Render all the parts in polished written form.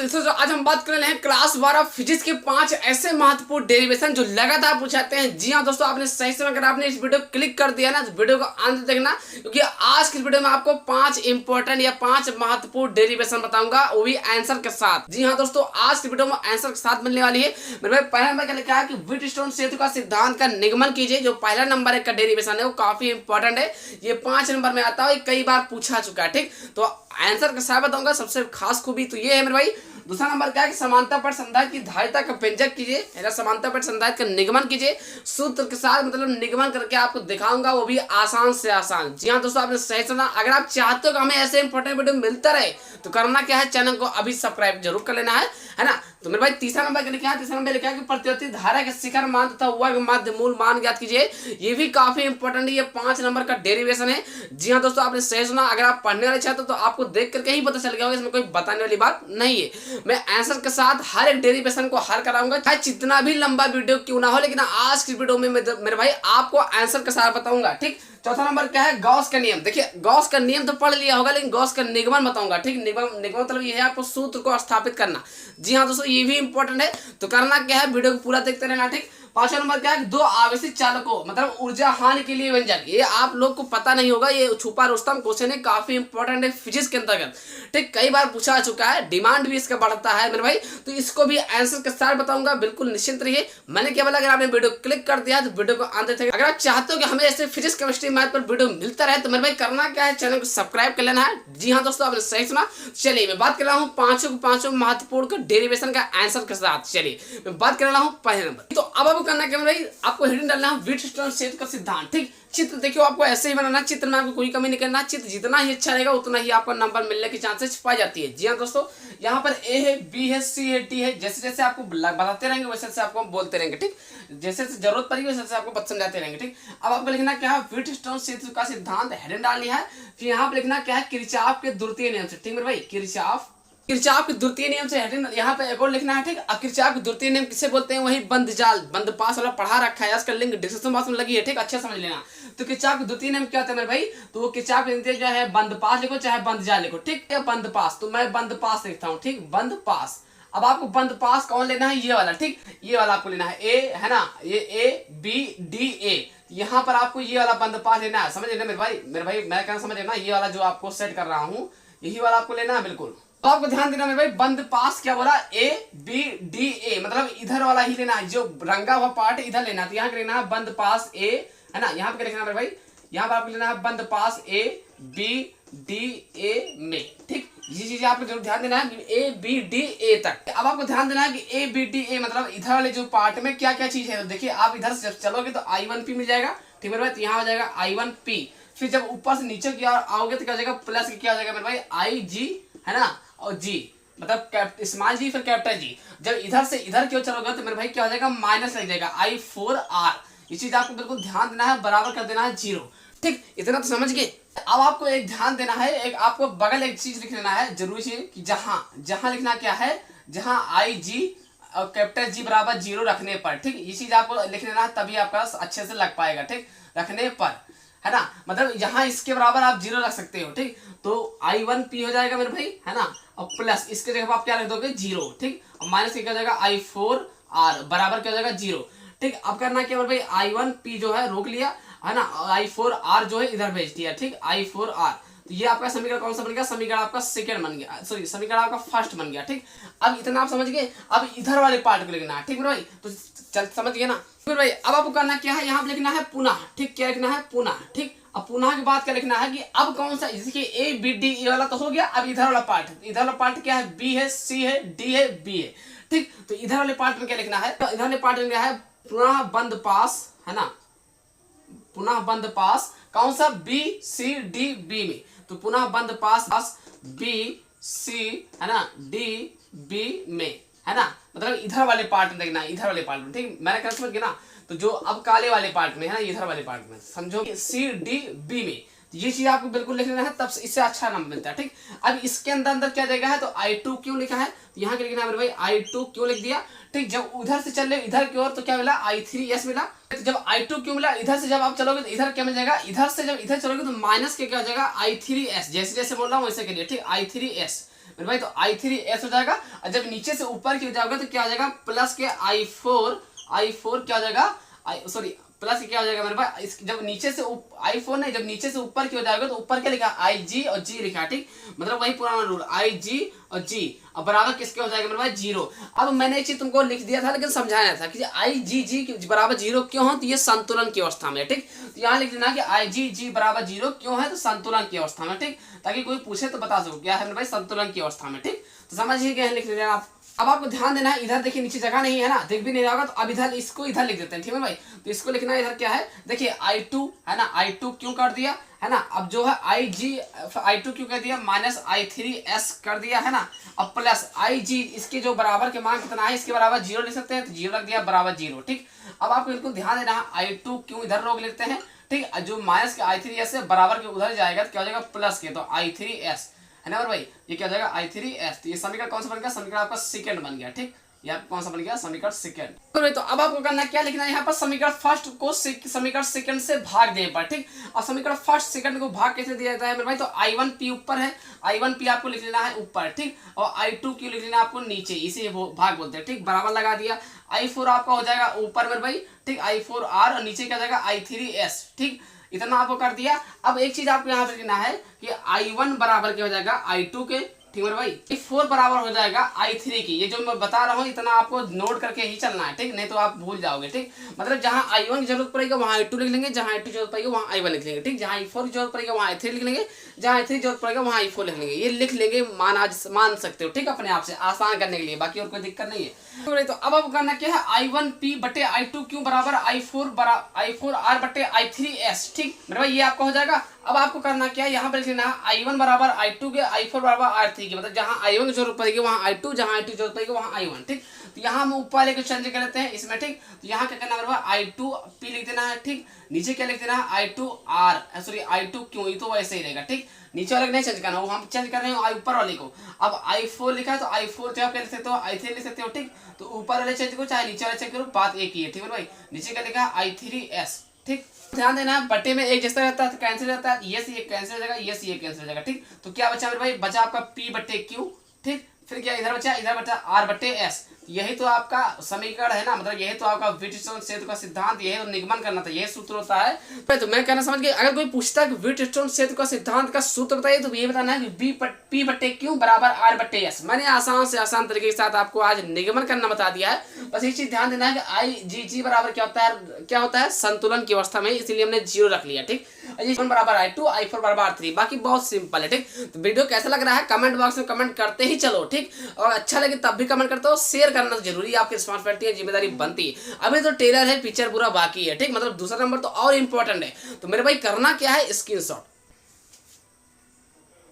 दोस्तों आज हम बात कर रहे हैं क्लास 12 फिजिक्स के 5 ऐसे महत्वपूर्ण डेरिवेशन जो लगातार पूछाते हैं। जी हाँ दोस्तों, आपने सही समय अगर आपने इस वीडियो को क्लिक कर दिया ना तो वीडियो को अंत तक देखना, क्योंकि आज की वीडियो में आपको 5 इंपॉर्टेंट या 5 महत्वपूर्ण डेरिवेशन बताऊंगा, वो भी आंसर के साथ। जी हाँ दोस्तों, आज की वीडियो में आंसर के साथ मिलने वाली है। मेरे भाई पहला नंबर क्या लिखा है कि व्हीटस्टोन सेतु का सिद्धांत का निगमन कीजिए। जो पहला नंबर का डेरिवेशन है वो काफी इंपॉर्टेंट है, ये 5 नंबर में आता है, कई बार पूछा चुका है। ठीक, तो आंसर के साथ बताऊंगा। सबसे खास खूबी तो ये है मेरे भाई। दूसरा नंबर क्या है कि समानता पर संधारित्र की धारिता का व्यंजक कीजिए, समानता पर संधारित्र का निगमन कीजिए सूत्र के साथ, मतलब निगमन करके आपको दिखाऊंगा, वो भी आसान से आसान। जी हाँ दोस्तों, आपने सही सुना। अगर आप चाहते हो कि हमें ऐसे इंपॉर्टेंट वीडियो मिलता रहे तो करना क्या है, चैनल को अभी सब्सक्राइब जरूर कर लेना है ना। तो मेरे भाई तीसरा नंबर क्या लिखा है, तीसरा नंबर लिखा है कि प्रतिवर्ती धारा के शिखर मान तथा वर्ग माध्य मूल मान ज्ञात कीजिए। ये भी काफी इंपॉर्टेंट है, ये 5 नंबर का डेरिवेशन है। जी हाँ दोस्तों, आपने सही सुना। अगर आप पढ़ने वाले चाहते हो तो आपको देख करके ही पता चल गया होगा, इसमें कोई बताने वाली बात नहीं है। मैं आंसर के साथ हर एक डेरिवेशन को हल कराऊंगा, चाहे जितना भी लंबा वीडियो क्यों ना हो, लेकिन आज की वीडियो में मेरे भाई आपको आंसर के साथ बताऊंगा। ठीक, चौथा नंबर क्या है, गॉस का नियम। देखिए गॉस का नियम तो पढ़ लिया होगा, लेकिन गॉस का निगमन बताऊंगा। ठीक, निगमन मतलब ये है आपको सूत्र को स्थापित करना। जी हाँ दोस्तों, ये भी इंपॉर्टेंट है, तो करना क्या है, वीडियो को पूरा देखते रहना। ठीक, पांचवा नंबर क्या है, 2 आवेशित चालकों मतलब ऊर्जा हानि के लिए व्यंजक। ये आप लोग को पता नहीं होगा, ये छुपा रुस्तम क्वेश्चन है, काफी इंपॉर्टेंट है फिजिक्स के अंतर्गत। ठीक, कई बार पूछा चुका है, डिमांड भी इसका बढ़ता है मेरे भाई, तो इसको भी आंसर के साथ बताऊंगा, बिल्कुल निश्चिंत रहिए। मैंने क्या बोला, अगर आपने वीडियो क्लिक कर दिया तो वीडियो को अंत तक, अगर आप चाहते हो कि हमें ऐसे फिजिक्स केमिस्ट्री मैथ पर वीडियो मिलता रहे तो मेरे भाई करना क्या है, चैनल को सब्सक्राइब कर लेना है। जी हाँ दोस्तों, आपने सही सुना। चलिए मैं बात कर रहा हूँ पांचों महत्वपूर्ण डेरिवेशन का आंसर के साथ। चलिए मैं बात कर रहा हूँ पहले नंबर। तो अब आपको करना क्या भाई, आपको हेडिंग डालना है व्हीटस्टोन सेतु का सिद्धांत। ठीक, चित्र देखियो आपको ऐसे ही बनाना, चित्र में आपको कोई कमी नहीं करना। चित्र जितना ही अच्छा रहेगा उतना ही आपका नंबर मिलने की चांसेस पाई जाती है। जी हाँ दोस्तों, यहाँ पर ए है, बी है, सी है, डी है। जैसे जैसे आपको बताते रहेंगे वैसे वैसे आपको बोलते रहेंगे। ठीक, जैसे जैसे जरूरत पड़ेगी वैसे वैसे आपको समझाते रहेंगे। ठीक, अब आपको लिखना क्या है, व्हीटस्टोन सेतु का सिद्धांत, हेडिंग डालनी है। फिर यहाँ पर लिखना क्या है, किरचॉफ के द्वितीय नियम से। ठीक मेरे भाई, किरचॉफ के द्वितीय नियम से हेडिंग यहाँ पे एक और लिखना है। ठीक, अब किरचॉफ के द्वितीय नियम किसे बोलते हैं, वही बंद जाल, बंद पास वाला पढ़ा रखा है, इसका लिंक डिस्क्रिप्शन बॉक्स में लगी है। ठीक, अच्छा समझ लेना। तो किरचॉफ के द्वितीय नियम क्या होता है मेरे भाई, तो वो किरचॉफ के जो है बंद पास लिखो चाहे बंद जाल लिखो। ठीक है, बंद पास, तो मैं बंद पास लिखता हूँ। ठीक, बंद पास। अब आपको बंद पास कौन लेना है, ये वाला। ठीक, ये वाला आपको लेना है, ए है ना, ये ए बी डी ए, यहाँ पर आपको ये वाला बंद पास लेना है। समझ लेना मेरे भाई मैं कहना समझ लेना, ये वाला जो आपको सेट कर रहा हूँ यही वाला आपको लेना है बिल्कुल। तो आपको ध्यान देना मेरे भाई, बंद पास क्या बोला, ए बी डी ए, मतलब इधर वाला ही लेना है, जो रंगा हुआ पार्ट इधर लेना है। तो यहाँ लेना है बंद पास ए, है ना, यहाँ पे लिखना मेरे भाई, यहाँ पर आपको लेना है बंद पास ए बी डी ए में। ठीक, ये चीजें आपको जरूर ध्यान देना है, ए बी डी ए तक। अब आपको ध्यान देना है कि ए बी डी ए मतलब इधर वाले जो पार्ट में क्या क्या चीज है। तो देखिए आप इधर से जब चलोगे तो I1P मिल जाएगा। ठीक मेरे भाई, तो यहाँ हो जाएगा I1P। फिर जब ऊपर से नीचे की ओर आओगे तो क्या हो जाएगा, प्लस क्या हो जाएगा मेरे भाई, IG है ना, और जी मतलब स्मॉल जी फिर कैपिटल जी। जब इधर से इधर की ओर चलोगे तो मेरे भाई क्या हो जाएगा, माइनस लग जाएगा, I4R। ये चीज आपको बिल्कुल ध्यान देना है, बराबर कर देना है 0। ठीक, इतना तो समझ गए। अब आपको एक ध्यान देना है, एक आपको बगल एक चीज लिख लेना है जरूरी है कि जहां लिखना क्या है, जहां IG और कैपिटल G बराबर 0 रखने पर। ठीक, ये चीज आपको लिख लेना है, तभी आपका अच्छे से लग पाएगा। ठीक, रखने पर है ना, मतलब यहाँ इसके बराबर आप 0 रख सकते हो। ठीक, तो I1P हो जाएगा मेरे भाई, है ना, और प्लस इसके जगह आप क्या रख दोगे, 0। ठीक, और माइनस क्या हो जाएगा, I4R बराबर क्या हो जाएगा, 0। ठीक, अब करना क्या मेरे भाई, I1P जो है रोक लिया, है ना, I4R जो है इधर भेज दिया। ठीक, I4R, तो ये आपका समीकरण कौन सा बन गया, समीकरण आपका सेकंड बन गया, सॉरी समीकरण आपका फर्स्ट बन गया। ठीक, अब इतना आप समझ गए। अब इधर वाले पार्ट को लिखना है। ठीक मेरे भाई, तो चल समझ गए ना। फिर भाई अब आपको करना क्या है, यहाँ पे लिखना है पुनः। ठीक, क्या लिखना है, पुनः। ठीक, अब पुनः के बाद क्या लिखना है कि अब कौन सा, जैसे कि ए बी डी ए वाला तो हो गया, अब इधर वाला पार्ट, इधर वाला पार्ट क्या है, बी है, सी है, डी है, बी है। ठीक, तो इधर वाले पार्ट में क्या लिखना है, तो इधर वाले पार्ट में क्या है, पुनः बंद पास, है ना, पुनः बंद पास कौन सा, बी सी डी बी में। तो पुनः बंद पास बी सी है ना, डी बी में, है ना, मतलब इधर वाले पार्ट में देखना, इधर वाले पार्ट में। ठीक, मैंने क्या समझ गया ना, तो जो अब काले वाले पार्ट में है ना, इधर वाले पार्ट में समझो, सी डी बी में। ये चीज आपको बिल्कुल लिख लेना है, तब इससे अच्छा नंबर मिलता है। ठीक, अब इसके अंदर क्या देगा है, तो I2 क्यों लिखा है, तो यहाँ क्या लिखना है मेरे भाई, I2 क्यों लिख दिया। ठीक, जब उधर से चल रहे इधर की ओर तो क्या मिला, I3S मिला। तो जब I2 क्यों मिला, इधर से जब आप चलोगे तो इधर क्या मिल जाएगा, इधर से जब इधर चलोगे तो माइनस के क्या हो जाएगा, I3S। जैसे जैसे बोल रहा हूँ वैसे के लिए। ठीक, I3S मेरे भाई, तो i3s हो जाएगा। और जब नीचे से ऊपर की हो जाएगा तो क्या हो जाएगा, प्लस के i4 क्या हो जाएगा, सॉरी प्लस क्या हो जाएगा मेरे भाई, जब नीचे से i4 नहीं, जब नीचे से ऊपर की हो जाएगा तो ऊपर क्या लिखा, IG और G लिखा, ठीक। मतलब वही पुराना रूल, IG और G और बराबर किसके हो जाएगा मेरे भाई, 0। अब मैंने एक चीज तुमको लिख दिया था लेकिन समझाया था कि IgG बराबर 0 क्यों हो, तो ये संतुलन की अवस्था में, ठीक। तो यहाँ लिख देना कि IgG बराबर 0 क्यों है, तो संतुलन की अवस्था में, ठीक। ताकि कोई पूछे तो बता सको क्या है मेरे भाई, संतुलन की अवस्था में, ठीक। तो समझ ही गए, लिख लेना आप। अब आपको ध्यान देना है, इधर देखिए नीचे जगह नहीं है ना, देख भी नहीं रहा होगा, तो अब इधर इसको इधर लिख देते हैं, ठीक है भाई। तो इसको लिखना है इधर क्या है, देखिए I2 है ना, I2 क्यों कर दिया है ना, अब जो है I2 क्यों कर दिया, माइनस I3s कर दिया है ना, अब प्लस IG, इसके जो बराबर के मान कितना है, इसके बराबर 0 लिख सकते हैं, तो 0 रख दिया बराबर 0, ठीक। अब आपको बिल्कुल ध्यान देना है, I2 क्यों इधर रोक लेते हैं, ठीक। जो माइनस के I3s से बराबर के उधर जाएगा तो क्या हो जाएगा, प्लस के, तो I3s है ना। और भाई ये क्या हो जाएगा, I3s। तो ये समीकरण कौन सा बन गया, समीकरण आपका सेकंड बन गया, ठीक। ये आपका कौन सा बन गया, समीकरण सेकंड। तो अब आपको करना क्या लिखना है, यहाँ पर समीकरण फर्स्ट को समीकरण सेकंड से भाग देने पर, ठीक। और समीकरण फर्स्ट सेकंड को भाग कैसे दिया जाता है मेरे भाई, तो I1P ऊपर है, I1P आपको लिख लेना है ऊपर, ठीक। और I2Q लिख लेना आपको नीचे, इसे भाग बोलते हैं, ठीक। बराबर लगा दिया, I4 आपका हो जाएगा ऊपर मेरे भाई, ठीक, I4R और नीचे क्या जाएगा I3s, ठीक। इतना आपको कर दिया। अब एक चीज आपको यहाँ पे लिखना है कि I1 बराबर क्या हो जाएगा, I2 के, ठीक है भाई। I4 बराबर हो जाएगा I3 की। ये जो मैं बता रहा हूँ इतना आपको नोट करके ही चलना है, ठीक, नहीं तो आप भूल जाओगे, ठीक। मतलब जहाँ I1 की जरूरत पड़ेगी वहाँ I2 लिख लेंगे, जहाँ I2 की जरूरत पड़ेगी वहाँ I1 लिख लेंगे, ठीक। जहाँ I4 की जरूरत पड़ेगी वहाँ I3 लिख लेंगे, जहाँ I3 की जरूरत पड़ेगा वहाँ I4 लिख लेंगे। ये लिख लेंगे, मान सकते हो, ठीक, अपने आप से आसान करने के लिए, बाकी और कोई दिक्कत नहीं है। तो अब आपको करना क्या है, I1P बटे I2Q बराबर I4R बटे I3s, ठीक मेरे भाई, ये आपका हो जाएगा। अब आपको करना क्या है, यहाँ पर लिख लेना है I1 बराबर I2 के, I4 बराबर R3 के, मतलब जहाँ I1 की जरूरत पड़ेगी वहाँ I2, जहाँ I2 की जरूरत पड़ेगी वहाँ I1, ठीक। तो यहाँ हम ऊपर लेकर चेंज कर लेते हैं इसमें, ठीक। तो यहाँ क्या करना है, I2P लिख देना है, ठीक। नीचे क्या लिख देना है, I2R, सॉरी I2Q, ये तो वैसे ही रहेगा, ठीक। नीचे वाले नहीं चेंज करना, वो हम चेंज कर रहे हैं ऊपर वाले को। अब I4 लिखा है तो I4 क्या लिख सकते हो, I3 लिख सकते हो, ठीक। तो ऊपर वाले चेंज करो चाहे नीचे वाले चेंज करो, बात एक ही है, ठीक है भाई। नीचे क्या लिखा है, I3s, ठीक। ध्यान देना है, बटे में एक जैसा रहता है तो कैंसिल रहता है, ये से ये कैंसिल हो जाएगा, ये से ये कैंसिल हो जाएगा, ठीक। तो क्या बचा मेरे भाई, बचा आपका P बटे Q, ठीक। फिर क्या इधर बचा, इधर बचा R बटे S। यही तो आपका समीकरण है ना, मतलब यही तो आपका व्हिटस्टोन सेतु का सिद्धांत, यही तो निगमन करना था, यही सूत्र होता है। तो मैं कहना समझ गया, अगर कोई पूछता है कि व्हिटस्टोन सेतु का सिद्धांत का सूत्र बताइए, तो ये बताना है कि P बटे Q बराबर R बटे S। मैंने आसान से आसान तरीके के साथ आपको आज निगमन करना बता दिया है। बस एक चीज ध्यान देना है कि IgG बराबर क्या होता है, संतुलन की अवस्था में, इसीलिए हमने 0 रख लिया, ठीक। I1 बराबर I2, I4 बराबर R3, बाकी बहुत सिंपल है, ठीक। तो वीडियो कैसा लग रहा है कमेंट बॉक्स में कमेंट करते ही चलो, ठीक। और अच्छा लगे तब भी कमेंट करते हो, शेयर करना तो जरूरी है, आपकी रिस्पॉन्सिबिलिटी है, जिम्मेदारी बनती है। अभी तो ट्रेलर है, पिक्चर पूरा बाकी है, ठीक। मतलब दूसरा नंबर तो और इंपॉर्टेंट है। तो मेरे भाई करना क्या है, स्क्रीनशॉट।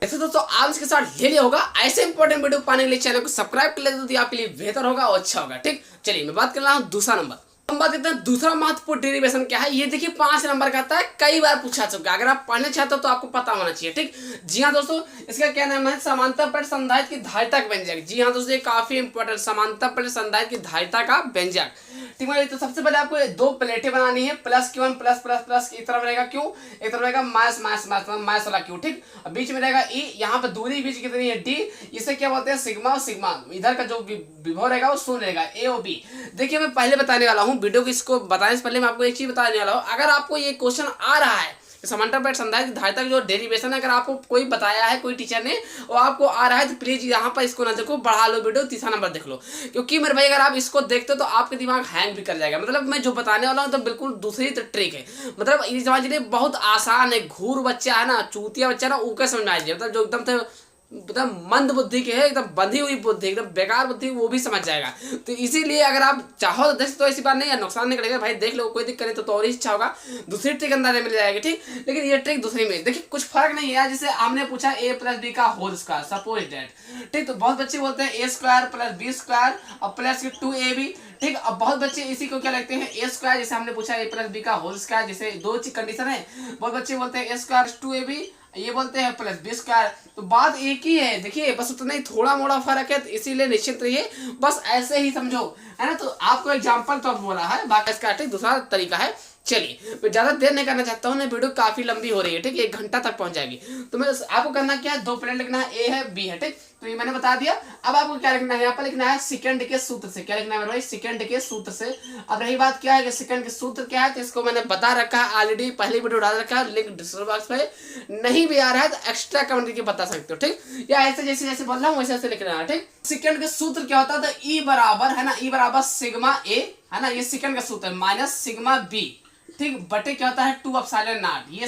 ऐसे दोस्तों आज के साथ ले लिया होगा। ऐसे इंपॉर्टेंट वीडियो पाने के लिए चैनल को सब्सक्राइब कर लेते तो आपके लिए बेहतर होगा और अच्छा होगा, ठीक। चलिए मैं बात कर रहा हूँ दूसरा नंबर। हम बात करते हैं दूसरा महत्वपूर्ण डेरिवेशन क्या है। ये देखिए 5 नंबर का आता है, कई बार पूछा चुका है। अगर आप पढ़ना चाहते हो तो आपको पता होना चाहिए, ठीक। जी हाँ दोस्तों, इसका क्या नाम है, समांतर संधारित्र की धारिता का व्यंजक। जी हाँ दोस्तों, ये काफी इंपॉर्टेंट, समांतर संधारित्र की धारिता का व्यंजक, ठीक है। तो सबसे पहले आपको 2 प्लेटें बनानी है, +Q1 प्लस एक तरफ रहेगा Q, एक तरफ रहेगा माइनस वाला Q, ठीक। बीच में रहेगा E, यहाँ पर दूरी बीच कितनी है D, इसे क्या बोलते हैं सिग्मा। सिग्मा इधर का जो विभव रहेगा वो 0 रहेगा, A और B। देखिए मैं पहले बताने वाला हूँ, वीडियो को इसको बताने से पहले मैं आपको एक चीज बताने वाला हूँ। अगर आपको ये क्वेश्चन आ रहा है समांतर संधारित्र की धारिता की जो डेरिवेशन है, अगर आपको कोई बताया है, कोई टीचर ने, और आपको आ रहा है, तो प्लीज यहाँ पर इसको ना देखो, बढ़ा लो वीडियो, तीसरा नंबर देख लो। क्योंकि मेरे भाई अगर आप इसको देखते हो तो आपके दिमाग हैंग भी कर जाएगा। मतलब मैं जो बताने वाला हूँ तो बिल्कुल दूसरी ट्रिक है। मतलब ये समझ लीजिए बहुत आसान है, घूर बच्चा है ना, चूतिया बच्चा ना, ऊपर समझ में आ जाए। मतलब जो एकदम मंद बुद्धि के है, एकदम बंधी हुई बुद्धि, एकदम बेकार बुद्धि, वो भी समझ जाएगा। तो इसीलिए अगर आप चाहो तो देख तो ऐसी बात नहीं है, नुकसान नहीं करेगा भाई, देख लो, कोई दिक्कत नहीं। तो और ही अच्छा होगा, दूसरी ट्रिक अंदाजे मिल जाएगी, ठीक। लेकिन ये ट्रिक दूसरी में देखिए कुछ फर्क नहीं है। जैसे हमने पूछा a + b का होल स्क्वायर, सपोज दैट, ठीक। तो बहुत बच्चे बोलते हैं a² + b² और प्लस 2ab, ठीक। अब बहुत बच्चे इसी को क्या लिखते हैं a², जैसे हमने पूछा a + b का होल स्क्वायर, जैसे 2 कंडीशन है। बहुत बच्चे बोलते हैं a² + 2ab, ये बोलते हैं + b²। तो बात एक ही है, देखिए बस उतना ही थोड़ा मोड़ा फर्क है, तो इसीलिए निश्चित रहिए, बस ऐसे ही समझो, है ना। तो आपको एग्जांपल तो बोला है, बाकी इसका ठीक दूसरा तरीका है। चलिए मैं ज्यादा देर नहीं करना चाहता हूँ ना, वीडियो काफी लंबी हो रही है, ठीक है, 1 घंटा तक पहुंच जाएगी। तो मैं आपको करना क्या है, 2 प्लेट लिखना है, ए है बी है, ठीक। तो ये मैंने बता दिया। अब आपको क्या लिखना है, यहाँ पर लिखना है सेकंड के सूत्र से। क्या लिखना है मेरे भाई, सेकंड के सूत्र से। अब रही बात क्या है कि सेकंड के सूत्र क्या है, तो इसको मैंने बता रखा है ऑलरेडी, पहले वीडियो डाल रखा है, लिंक डिस्क्रिप्शन बॉक्स पे। नहीं भी आ रहा है तो एक्स्ट्रा कमेंट करके बता सकते हो, ठीक। या ऐसे जैसे जैसे बोल रहा हूँ वैसे वैसे लिखना है, ठीक। सेकंड के सूत्र क्या होता है, तो ई बराबर है ना, ई बराबर सिग्मा ए है ना, ये सेकंड का सूत्र है, माइनस सिग्मा बी, ठीक, बटे क्या होता है 2 एप्सिलॉन नॉट। ये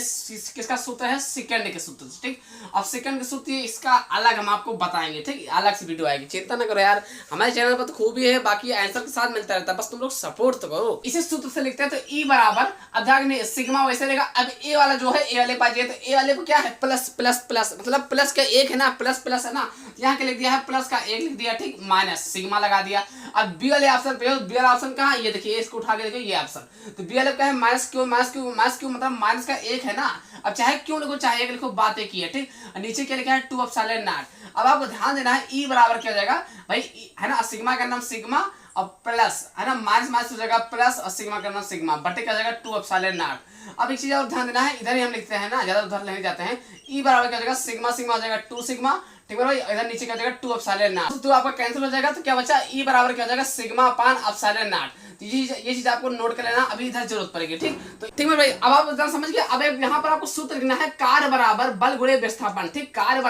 किसका सूत्र है, सेकंड के सूत्र से, ठीक। अब सेकंड के सूत्र इसका अलग हम आपको बताएंगे, ठीक, अलग से वीडियो आएगी, चिंता ना करो यार, हमारे चैनल पर तो खूबी है, बाकी आंसर के साथ मिलता रहता है, बस तुम लोग सपोर्ट तो करो। इसी सूत्र से लिखते हैं, तो ई बराबर अध्याग में सिग्मा वैसे रहेगा। अब ए वाला जो है, ए वाले पास तो ए वाले को क्या है, प्लस प्लस प्लस, मतलब प्लस का 1 है ना, प्लस प्लस है ना, यहाँ के लिख दिया है प्लस का 1 लिख दिया, ठीक, माइनस सिग्मा लगा दिया। अब बी वाले ऑप्शन पे, बी वाला ऑप्शन कहाँ, ये देखिए, इसको उठा के देखिए, ये ऑप्शन, तो बी वाले का है minus Q, minus Q, minus Q मतलब माइनस का 1 है ना। अब चाहे क्यों लिखो चाहे 1 लिखो, बातें की है, ठीक। नीचे क्या लिखा है 2 एप्सिलॉन नॉट। अब आपको ध्यान देना है, ई बराबर क्या हो जाएगा भाई, है ना, सिग्मा का नाम सिग्मा और प्लस है ना, माइनस माइनस हो जाएगा प्लस, और सिग्मा का नाम सिग्मा, बटे क्या हो जाएगा 2 एप्सिलॉन नॉट। अब एक चीज और ध्यान देना है, इधर ही हम लिखते हैं ना, ज्यादा उधर लेने जाते हैं। ई बराबर क्या हो जाएगा, सिग्मा सिग्मा हो जाएगा 2 सिग्मा, ठीक है भाई, इधर नीचे क्या हो जाएगा 2 एप्सिलॉन नॉट। तो आपका कैंसिल हो जाएगा, तो क्या बचा, ई बराबर क्या हो जाएगा, सिग्मा अपान एप्सिलॉन नॉट। ये चीज आपको नोट कर लेना, अभी इधर जरूरत पड़ेगी, ठीक। तो ठीक है भाई, अब आप इतना समझ गए। अब यहाँ पर आपको सूत्र लिखना है, कार्य बराबर बल गुणे विस्थापन, ठीक, कार्य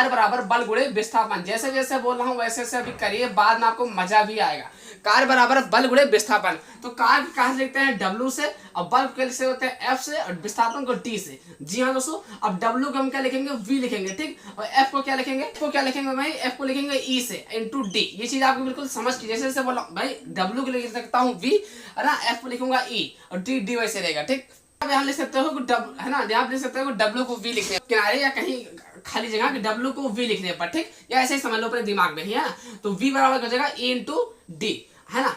बराबर बल गुणे विस्थापन। जैसे जैसे बोल रहा हूँ वैसे वैसे अभी करिए, बाद में आपको मजा भी आएगा। कार्य बराबर बल गुणे विस्थापन, तो कार्य कहाँ से लिखते हैं, W से, और बल कैसे होते हैं F से, और विस्थापन को D से। जी हाँ दोस्तों, अब W को हम क्या लिखेंगे, V लिखेंगे, ठीक, और F को क्या लिखेंगे, भाई F को लिखेंगे E से इंटू D। ये चीज आपको बिल्कुल समझ की, जैसे जैसे बोला भाई, W को लिख सकता हूँ V, है ना, F को लिखूंगा E, और D वैसे रहेगा, ठीक। अब यहाँ लिख सकते हो है ना, यहाँ लिख सकते हो W को V लिखने किनारे या कहीं खाली जगह कि W को V लिखने पर, ठीक, या ऐसे ही समझ लो अपने दिमाग में ही, है ना। तो V बराबर हो जाएगा E इंटू D, है ना।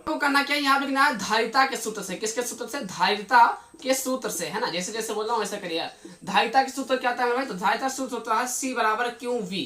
तो करना क्या है, यहाँ लिखना है धारिता के सूत्र से। किसके सूत्र से, धारिता के सूत्र से, है ना, जैसे जैसे बोल रहा हूँ वैसे करिए। धारिता के सूत्र क्या होता है भाई, तो धारिता सूत्र होता है C बराबर क्यू V,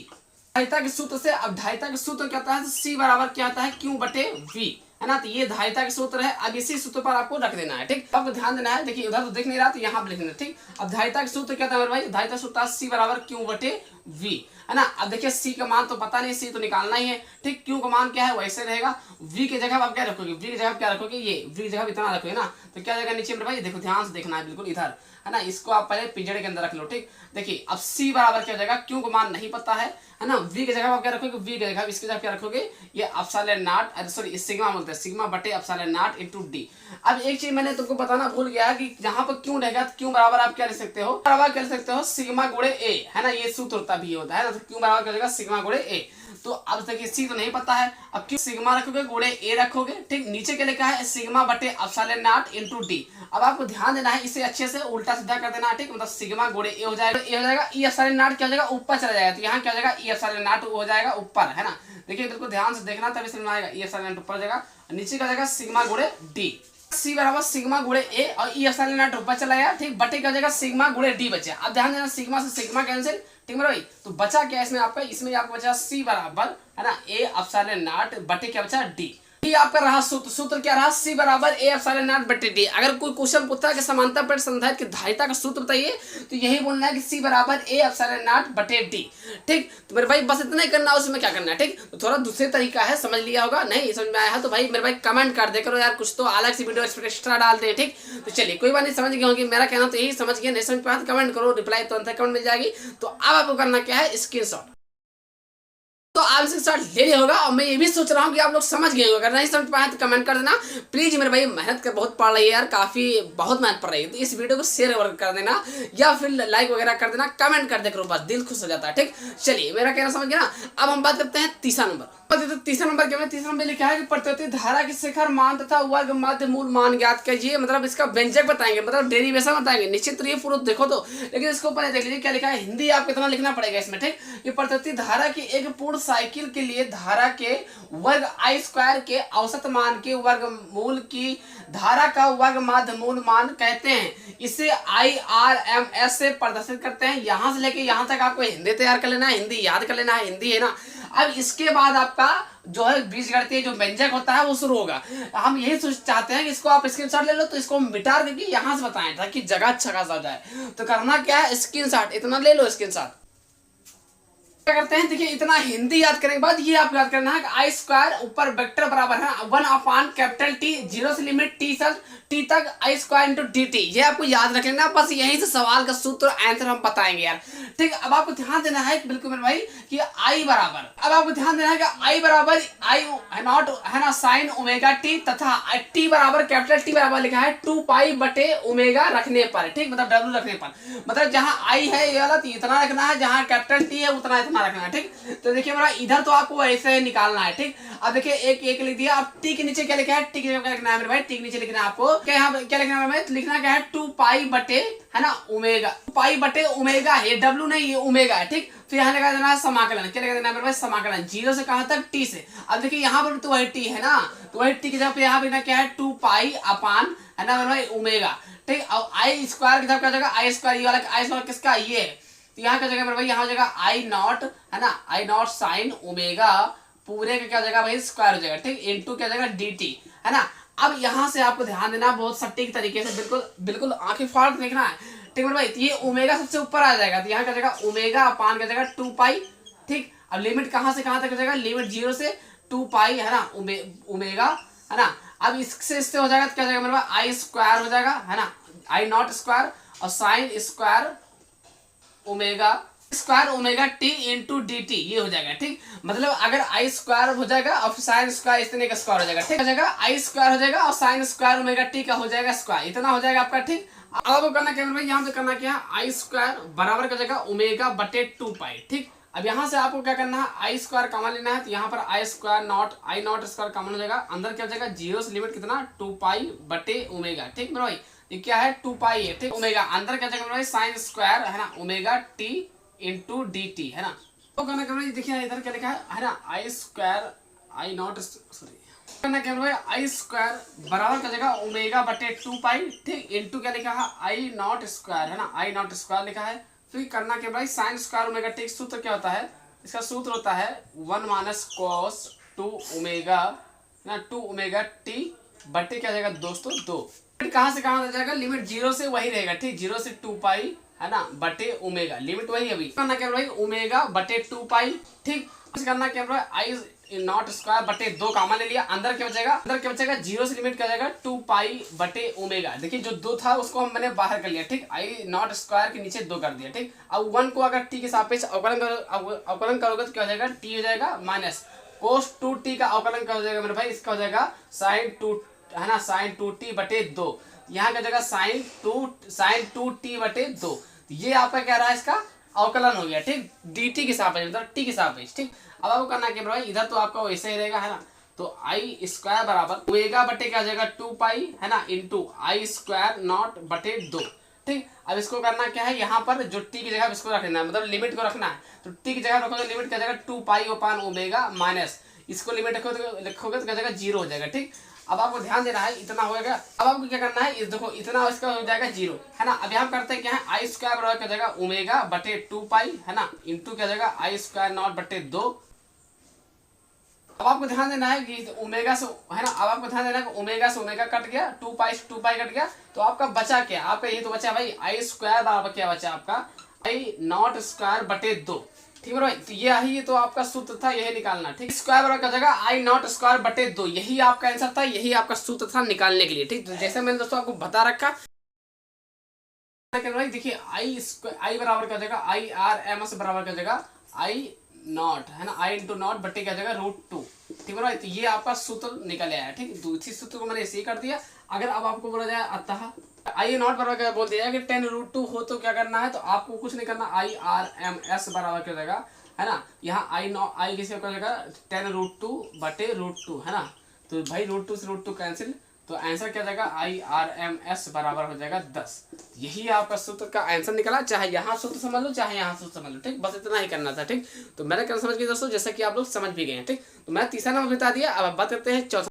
धारिता के सूत्र से। अब धारिता के सूत्र क्या होता है, C बराबर क्या होता है, क्यू बटे V, है ना। तो ये धारिता के सूत्र है। अब इसी सूत्र पर आपको रख देना है, ठीक। आपको ध्यान देना है, देखिए उधर तो दिख नहीं रहा, तो यहाँ पर लिख देना, ठीक। अब धारिता के सूत्र क्या था मेरे भाई, धारिता सूत्र है C बराबर क्यू बटे V, है ना। अब देखिए C का मान तो पता नहीं, C तो निकालना ही है, ठीक। Q का मान क्या है वैसे रहेगा। V की जगह आप क्या रखोगे, V की जगह क्या रखोगे, ये V की जगह इतना रखोगे ना, तो क्या जाएगा नीचे मेरे भाई, देखो ध्यान से देखना है बिल्कुल इधर, है ना। इसको आप पहले पिंजड़े के अंदर रख लो, ठीक। देखिए अब C बराबर क्या हो जाएगा, Q का मान नहीं पता है ना। V की जगह आप क्या रखोगे, V की जगह इसकी जगह क्या रखोगे, ये एप्सिलॉन नॉट, सॉरी सिग्मा बोलते हैं, सिग्मा बटे एप्सिलॉन नॉट इंटू D। अब एक चीज मैंने तुमको बताना भूल गया कि यहाँ पर क्यों रहेगा, तो क्यों बराबर आप क्या लिख सकते हो, बराबर क्या लिख सकते हो, सिग्मा गुणे A, है ना। ये सूत्र होता भी होता है ना, तो क्यों बराबर क्या हो जाएगा, सिग्मा गुणे A। तो अब देखिए C तो नहीं पता है, अब क्यों सिग्मा रखोगे गुणे A रखोगे, ठीक। नीचे क्या लिखा है, सिग्मा बटे एप्सिलॉन नॉट इंटू D। अब आपको ध्यान देना है, इसे अच्छे से उल्टा सीधा कर देना है, ठीक। मतलब सिग्मा गुणे A हो जाएगा, A हो जाएगा, E एप्सिलॉन नॉट क्या हो जाएगा, ऊपर चला जाएगा, तो यहाँ क्या हो जाएगा, E एप्सिलॉन नॉट हो जाएगा ऊपर, है ना। देखिए बिल्कुल ध्यान से देखना तभी समझ में आएगा। E एप्सिलॉन नॉट ऊपर जाएगा, नीचे क्या हो जाएगा, सिग्मा गुणे D। C बराबर सिग्मा गुणे A, और E एप्सिलॉन नॉट ऊपर चला गया, ठीक। बटे क्या हो जाएगा, सिग्मा गुणे D बचा। अब ध्यान देना, सिग्मा से सिग्मा कैंसिल, ठीक है भाई। तो बचा क्या इसमें आपका, इसमें आपको बचा C बराबर, है ना, A एप्सिलॉन नॉट बटे क्या बचा D। ये आपका रहा सूत्र, सूत्र क्या रहा, C बराबर A एप्सिलॉन नॉट बटे D। अगर कोई क्वेश्चन पूछता है कि समांतर प्लेट संधारित्र की धारिता का सूत्र बताइए, तो यही बोलना है कि C बराबर A एप्सिलॉन नॉट बटे D, ठीक। तो मेरे भाई बस इतना ही करना है, उसमें क्या करना है, ठीक। तो थोड़ा दूसरे तरीका है, समझ लिया होगा, नहीं समझ में आया है तो भाई मेरे भाई कमेंट कर दे करो यार, कुछ तो अलग से वीडियो एक्स्ट्रा डालते हैं, ठीक। तो चलिए कोई बात नहीं, समझ गए होंगे, मेरा कहना तो यही, समझ गए नहीं समझ पाया तो कमेंट करो, रिप्लाई तुरंत कमेंट मिल जाएगी। तो अब आपको करना क्या है, स्क्रीनशॉट, तो आप स्क्रीनशॉट ले लिया होगा। और मैं ये भी सोच रहा हूँ कि आप लोग समझ गए होगा, अगर नहीं समझ पाए तो कमेंट कर देना प्लीज। मेरे भाई मेहनत कर बहुत पड़ रही है यार, काफी बहुत मेहनत पड़ रही है, तो इस वीडियो को शेयर कर देना या फिर लाइक वगैरह कर देना, कमेंट कर दे करो, बस दिल खुश हो जाता है, ठीक। चलिए मेरा कहना समझ गया ना। अब हम बात करते हैं तीसरा नंबर। तो तीसरा नंबर क्या है, तीसरा नंबर लिखा है कि प्रतिवर्ती धारा की शिखर मान तथा वर्ग माध्य मूल मान ज्ञात कीजिए। मतलब इसका व्यंजक बताएंगे, मतलब डेरिवेशन बताएंगे, निश्चित तो ये पूरा देखो तो, लेकिन इसको पहले देख लीजिए क्या लिखा है, हिंदी आपको इतना लिखना पड़ेगा इसमें, ठीक। ये प्रतिवर्ती धारा की एक पूर्ण साइकिल के लिए धारा के वर्ग आई स्क्वायर के औसत मान के वर्गमूल की धारा का वर्ग माध्य मूल मान कहते हैं। इसे IRMS से प्रदर्शित करते हैं। यहां से लेके यहां तक आपको हिंदी तैयार कर लेना है, हिंदी याद कर लेना है, हिंदी है ना। अब इसके बाद आपका जो है बीजगणितीय जो व्यंजक होता है वो शुरू होगा। हम यही चाहते हैं कि इसको आप स्क्रीनशॉट ले लो, तो इसको मिटा करके यहाँ से बताएं ताकि जगह अच्छा खासा हो जाए। तो करना क्या है, स्क्रीनशॉट इतना ले लो, स्क्रीनशॉट क्या करते हैं, देखिए इतना हिंदी याद करने के बाद ये आप याद करना है कि आई स्क्वायर ऊपर वेक्टर बराबर है 1/T, जीरो से लिमिट टी तक आई स्क्वायर इंटू डी टी। ये आपको याद रख लेना, बस यहीं से सवाल का सूत्र आंसर हम बताएंगे यार। ठीक, अब आपको ध्यान देना है कि बिल्कुल मेरे भाई कि आई बराबर, अब आपको ध्यान देना है कि आई बराबर आई नॉट है ना साइन ओमेगा टी, तथा टी बराबर कैपिटल टी बराबर लिखा है 2 पाई बटे ओमेगा रखने पर। ठीक, मतलब डब्ल्यू रखने पर, मतलब जहां आई है ये वाला इतना रखना है, जहां कैपिटल टी है उतना रखना है। ठीक, तो देखिए मेरा इधर तो आपको ऐसे निकालना है। ठीक, अब देखिए एक लिख दिया, अब टी के नीचे क्या लिखा है, टी के नीचे क्या लिखना है मेरे भाई, टी के नीचे लिखना है आपको क्या, यहाँ क्या लिखना है मेरे, लिखना क्या है 2 पाई बटे है ना ओमेगा, 2 पाई बटे ओमेगा, ये डब्ल्यू नहीं ये ओमेगा है। ठीक, फिर यहाँ लगा देना है समाकलन, क्या लगा देना है मेरे भाई, समाकलन जीरो से कहां तक, टी से। अब देखिए यहाँ पर तो वही टी है ना, तो वही टी की जगह पे यहाँ पे क्या है 2 पाई अपान है ना मेरे भाई ओमेगा। ठीक, अब आई स्क्वायर की जगह क्या जगह आई स्क्वायर, ये वाला आई स्क्वायर किसका, ये है, तो यहाँ क्या जगह मेरे भाई, यहाँ जगह आई नॉट है ना, आई नॉट साइन ओमेगा पूरे का क्या जगह भाई स्क्वायर हो जाएगा। ठीक, इनटू क्या जगह डी टी है ना। अब यहाँ से आपको ध्यान देना बहुत सटीक तरीके से, बिल्कुल बिल्कुल आंखें फाड़ देखना है। ठीक मेरे भाई, तो ये ओमेगा सबसे ऊपर आ जाएगा, तो यहाँ क्या जगह ओमेगा अपान क्या जगह 2 पाई। ठीक, अब लिमिट कहाँ से कहाँ तक हो जाएगा, लिमिट जीरो से 2 पाई है ना ओमेगा है ना। अब इससे हो जाएगा तो क्या जाएगा मेरे पास आई स्क्वायर हो जाएगा है ना, आई नॉट स्क्वायर और sine square omega T into D T, ये हो जाएगा। ठीक, मतलब अगर आई स्क्वायर हो जाएगा और साइन स्क्वायर इतने का स्क्वायर हो जाएगा। ठीक हो जाएगा, आई स्क्वायर हो जाएगा और साइन स्क्वायर ओमेगा टी का हो जाएगा स्क्वायर, इतना हो जाएगा आपका। ठीक, अब आपको करना क्या है, यहाँ पे करना क्या है, आई स्क्वायर बराबर का जगह ओमेगा बटे 2 पाई। ठीक, अब यहाँ से आपको क्या करना है, आई स्क्वायर कॉमन लेना है, तो यहाँ पर I square not I not square common हो जाएगा, अंदर क्या हो जाएगा जीरो से लिमिट कितना 2 पाई बटे ओमेगा। ठीक मेरे भाई, ये क्या है 2 पाई है। ठीक, ओमेगा अंदर क्या जाएगा साइन स्क्वायर है ना omega T into D T है ना। तो करना क्या देखिए इधर क्या लिखा है ना, आई स्क्वायर आई नॉट सॉरी करना क्या भाई, आई स्क्वायर बराबर का जगह ओमेगा बटे 2 पाई। ठीक, इंटू क्या लिखा है आई नॉट स्क्वायर है ना, आई नॉट स्क्वायर लिखा है। फिर करना क्या भाई, साइन स्क्वायर ओमेगा टी सूत्र क्या होता है, इसका सूत्र होता है 1 माइनस कॉस 2 ओमेगा ना 2 ओमेगा टी बटे क्या जाएगा दोस्तों 2। कहां से कहां आ जाएगा, लिमिट जीरो से वही रहेगा। ठीक, जीरो से 2 पाई है ना बटे ओमेगा, लिमिट वही अभी करना क्या भाई ओमेगा बटे 2 पाई। ठीक, करना क्या भाई आई नॉट स्क्वायर बटे 2 कॉमन ले लिया, अंदर क्या बचेगा, अंदर क्या बचेगा जीरो से लिमिट क्या जाएगा 2 पाई बटे ओमेगा। देखिए जो 2 था उसको हम मैंने बाहर कर लिया। ठीक, आई नॉट स्क्वायर के नीचे 2 कर दिया। ठीक, अब 1 को अगर टी के सापेक्ष अवकलन करोगे तो क्या हो जाएगा, टी हो जाएगा माइनस कोस 2t का अवकलन क्या हो जाएगा मेरे भाई, इसका हो जाएगा साइन 2 है ना साइन 2t बटे 2, यहाँ का जगह साइन 2t बटे 2, ये आपका क्या रहा है, इसका अवकलन हो गया। ठीक, dt के सापेक्ष मतलब t के सापेक्ष। ठीक, अब आपको करना क्या भाई, इधर तो आपका वैसे ही रहेगा है ना, तो आई स्क्वायर बराबर ओमेगा बटे क्या हो जाएगा 2 पाई है ना इंटू आई स्क्वायर नॉट बटे 2। ठीक, अब इसको करना क्या है, यहाँ पर जो टी की जगह इसको रख लेना है, मतलब लिमिट को रखना है, तो टी की जगह रखोगे लिमिट क्या जाएगा 2 पाई अपान ओमेगा माइनस इसको लिमिट रखोगे तो क्या जाएगा 0 हो जाएगा। ठीक, अब आपको ध्यान देना है, इतना होगा। अब आपको क्या करना है, इस देखो इतना इसका हो जाएगा 0 है ना। अब यहाँ करते हैं क्या है, आई स्क्वायर बराबर क्या जाएगा ओमेगा बटे 2 पाई है ना इंटू क्या जाएगा आई स्क्वायर नॉट बटे 2। अब आपको ध्यान देना है कि ओमेगा से है ना, अब आपको ध्यान देना है कि ओमेगा से ओमेगा कट गया, 2 पाई से 2 पाई कट गया, तो आपका बचा क्या, आपका ये तो बचा भाई आई स्क्वायर बराबर क्या बचा आपका आई नॉट स्क्वायर बटे 2। ठीक है भाई, तो यही तो आपका सूत्र था, यही निकालना। ठीक, स्क्वायर बराबर का जगह आई नॉट स्क्वायर बटे 2, यही आपका आंसर था, यही आपका सूत्र था निकालने के लिए। ठीक, तो जैसे मैंने दोस्तों आपको बता रखा भाई, देखिए आई बराबर का जगह आई आर एम एस बराबर का जगह आई नॉट है ना आई इंटू नॉट बटे क्या जगह √2। ठीक है भाई, तो ये आपका सूत्र निकल आया है। ठीक, तो इसी सूत्र को मैंने ऐसे ही कर दिया। अगर अब आपको बोला जाए अतः आई नॉट बराबर क्या बोल दिया कि 10√2 हो तो क्या करना है, तो आपको कुछ नहीं करना, आई आर एम एस बराबर क्या जगह है ना, यहाँ आई किसी का जगह 10√2 बटे √2 है ना, तो भाई √2 से √2 कैंसिल, तो आंसर क्या जाएगा आई आर एम एस बराबर हो जाएगा 10। यही आपका सूत्र का आंसर निकला, चाहे यहाँ सूत्र समझ लो चाहे यहाँ सूत्र समझ लो। ठीक, बस इतना ही करना था। ठीक, तो मैंने क्या समझ गया दोस्तों, जैसा कि आप लोग समझ भी गए हैं। ठीक, तो मैं तीसरा नंबर बता दिया। अब बात करते हैं चौथा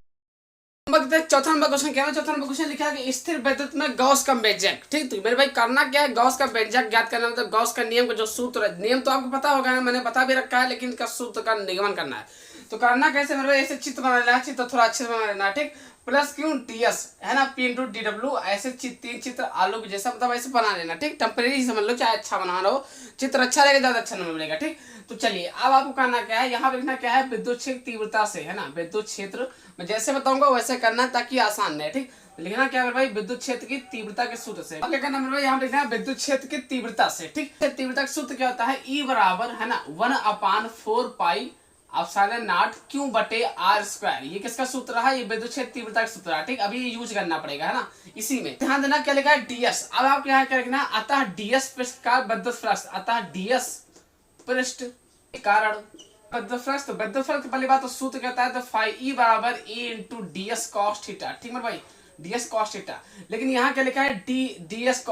चौथा नंबर क्वेश्चन क्या है। चौथा नंबर क्वेश्चन लिखा है कि स्थिर विद्युत में गॉस का व्यंजक। ठीक, तो मेरे भाई करना क्या है, गॉस का व्यंजक ज्ञात करना, मतलब गॉस का नियम का जो सूत्र है, नियम तो आपको पता होगा ना, मैंने बता भी रखा है, लेकिन इसका सूत्र का निगमन करना है। तो करना कैसे मेरे भाई, ऐसे चित्र बना लेना, चित्र थोड़ा अच्छे से बना लेना। ठीक, प्लस क्यू टी एस है ना, पी इंटू डी डब्ल्यू, ऐसे तीन चित्र आलू के जैसा, मतलब ऐसे बना लेना। ठीक, टेम्परेरी समझ लो, चाहे अच्छा बना रहो, चित्र अच्छा रहेगा, ज्यादा अच्छा नंबर मिलेगा। ठीक, तो चलिए अब आपको करना क्या है, यहाँ पे लिखना क्या है, विद्युत क्षेत्र तीव्रता से, है ना, विद्युत क्षेत्र मैं जैसे बताऊंगा वैसे करना ताकि आसान रहे। ठीक, लिखना क्या है भाई, विद्युत क्षेत्र की तीव्रता के सूत्र से। अब क्या करना मेरे भाई, यहाँ लिखना है विद्युत क्षेत्र की तीव्रता से। ठीक, तीव्रता का सूत्र क्या होता है, ई बराबर है ना 1/4 पाई एप्सिलॉन नॉट क्यू बटे आर स्क्वायर। ये किसका सूत्र है, ये विद्युत क्षेत्र तीव्रता का सूत्र है। ठीक, अभी ये यूज करना पड़ेगा, है ना, इसी में ध्यान देना। क्या लिखा है, डीएस। अब आप क्या करना, अतः डीएस पृष्ठ का विद्युत फ्लक्स, अतः डीएस पृष्ठ के कारण विद्युत फ्लक्स। तो विद्युत फ्लक्स पहली बात तो सूत्र कहता है, तो फाई ई बराबर ए इंटू डीएस कॉस थीटा। ठीक मेरे भाई, डीएस कॉस थीटा। लेकिन यहाँ क्या लिखा है, डीएस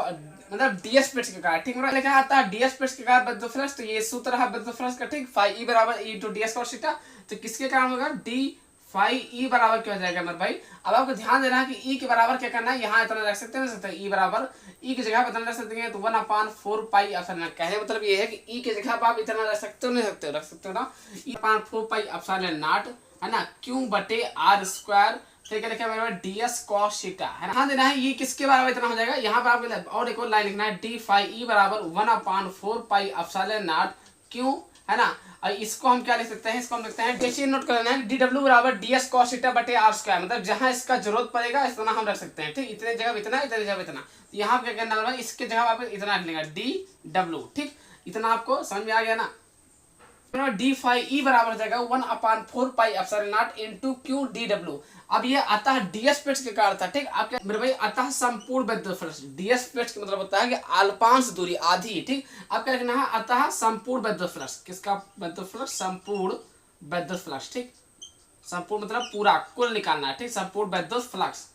मतलब डीएस पृष्ठ के कारण। ठीक मेरा लिखा आता है डीएस पृष्ठ के कारण विद्युत फ्लक्स। तो ये सूत्र है विद्युत फ्लक्स का। ठीक, फाई ई बराबर E into DS cos theta. तो किसके कारण होगा, डी फाई ई बराबर क्या हो जाएगा मेरे भाई। अब आपको ध्यान देना है कि ई के बराबर क्या करना है, यहाँ इतना रख सकते हैं, ई बराबर ई की जगह पर इतना रख सकते हैं, तो 1/4 पाई एप्सिलॉन। कहने मतलब ये है कि ई की जगह पर आप इतना रख सकते हो, नहीं रख सकते हो ना, ई/4 पाई एप्सिलॉन नॉट, है ना, क्यू बटे आर स्क्वायर। ठीक है, लिखा है डीएस कॉस थीटा, है ना। ध्यान देना है ये किसके बराबर इतना हो जाएगा, यहाँ पर आपको और एक और लाइन लिखना है, डी फाई ई बराबर 1/4 पाई एप्सिलॉन नॉट क्यू, है ना। और इसको हम क्या लिख सकते हैं, इसको हम लिखते हैं, जैसे नोट कर लेना है, डी डब्ल्यू बराबर डीएस कॉस थीटा बटे आर स्क्वायर। मतलब जहां इसका जरूरत पड़ेगा इतना हम रख सकते हैं। ठीक, इतने जगह इतना, इतने जगह इतना। तो यहाँ क्या करना है, इसके जगह आप इतना रख लेंगे, डी डब्ल्यू। ठीक, इतना आपको समझ में आ गया ना। डी फाई ई बराबर हो जाएगा 1/4 pi epsilon not into Q D W. अब ये अतः डीएस पृष्ठ के कारण था। ठीक, आपके मेरे भाई अतः संपूर्ण विद्युत फ्लक्स, डीएस पृष्ठ का मतलब होता है कि अल्पांश दूरी आधी। ठीक, अब क्या लिखना है, अतः संपूर्ण विद्युत फ्लक्स, किसका विद्युत फ्लक्स, संपूर्ण विद्युत फ्लक्स। ठीक, संपूर्ण मतलब पूरा, कुल निकालना है। ठीक, संपूर्ण विद्युत फ्लक्स